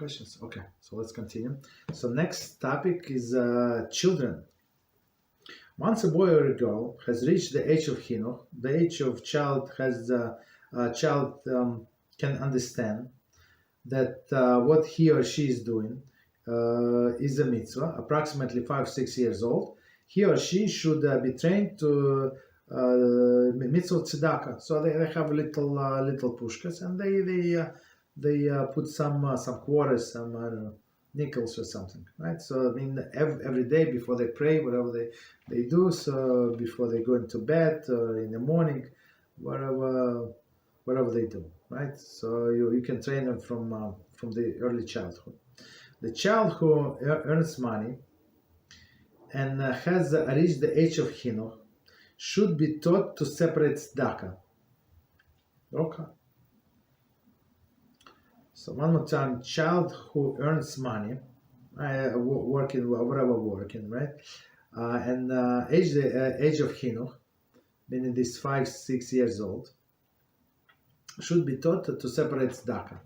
questions? Okay, so let's continue. So next topic is children. Once a boy or a girl has reached the age of chinuch, the age of child can understand that what he or she is doing is a mitzvah. Approximately 5-6 years old, he or she should be trained to mitzvah tzedakah. So they have little pushkas, and they put some quarters, some I don't know, nickels or something, right? So I mean, every day before they pray, whatever they do, so before they go into bed or in the morning, whatever they do, right? So you can train them from the early childhood. The child who earns money and has reached the age of chinuch should be taught to separate tzedakah. Okay. So one more time, child who earns money, working, right? And age of chinuch, meaning this 5-6 years old, should be taught to separate tzedakah.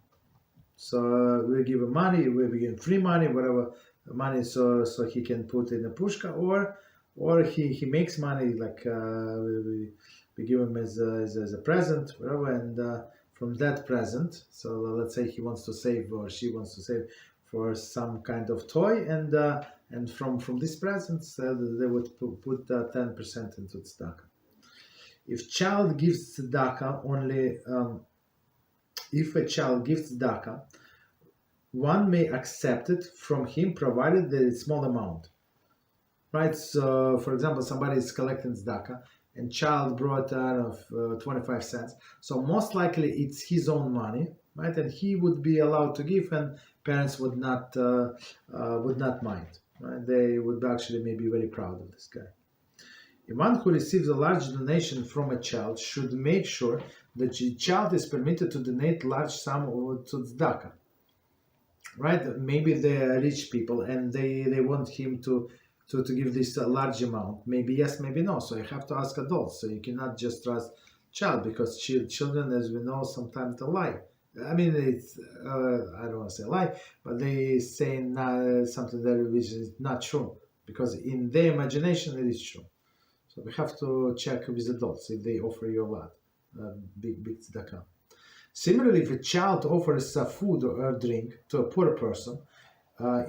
So we give him money, we give him free money, whatever money, so he can put in a pushka, or he makes money, like we give him as a present, whatever, and from that present, so let's say he wants to save or she wants to save for some kind of toy, and from this present, they would put 10% into tzedakah. If child gives tzedakah only, if a child gives tzedakah, one may accept it from him provided that it's small amount, right? So, for example, somebody is collecting tzedakah and child brought 25 cents. So most likely it's his own money, right? And he would be allowed to give, and parents would not mind, right? They would actually maybe very proud of this guy. A man who receives a large donation from a child should make sure that the child is permitted to donate large sum to tzedakah, right? Maybe they are rich people and they want him to give this large amount. Maybe yes, maybe no. So you have to ask adults. So you cannot just trust child, because children, as we know, sometimes they lie. I mean, it's I don't want to say lie, but they say something that which is not true, because in their imagination it is true. So we have to check with adults if they offer you a lot, big tzedakah. Similarly, if a child offers food or drink to a poor person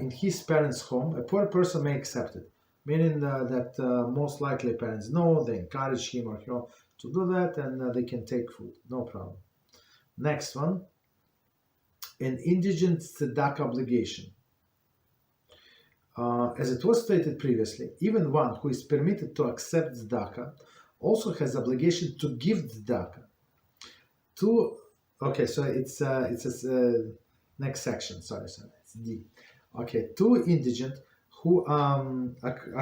in his parents' home, a poor person may accept it, meaning that most likely parents know, they encourage him or her to do that, and they can take food, no problem. Next one, an indigent tzedakah obligation. As it was stated previously, even one who is permitted to accept tzedakah also has obligation to give tzedakah. Okay, so it's next section. Sorry, it's D. Okay, two indigent who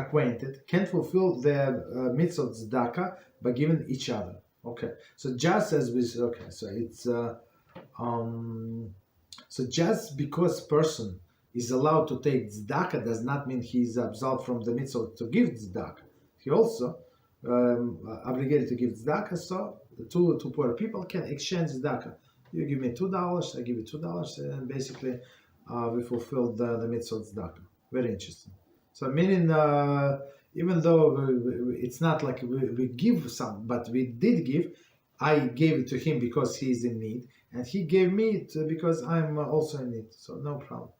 acquainted can fulfill their mitzvah tzedakah by giving each other. Okay, so just as we so it's so just because person is allowed to take tzedakah does not mean he is absolved from the mitzvah to give tzedakah. He also obligated to give tzedakah, so the two poor people can exchange tzedakah. You give me $2, I give you $2, and basically we fulfilled the mitzvah tzedakah. Very interesting. So meaning, even though it's not like we give some, but we did give, I gave it to him because he is in need, and he gave me it because I'm also in need. So no problem.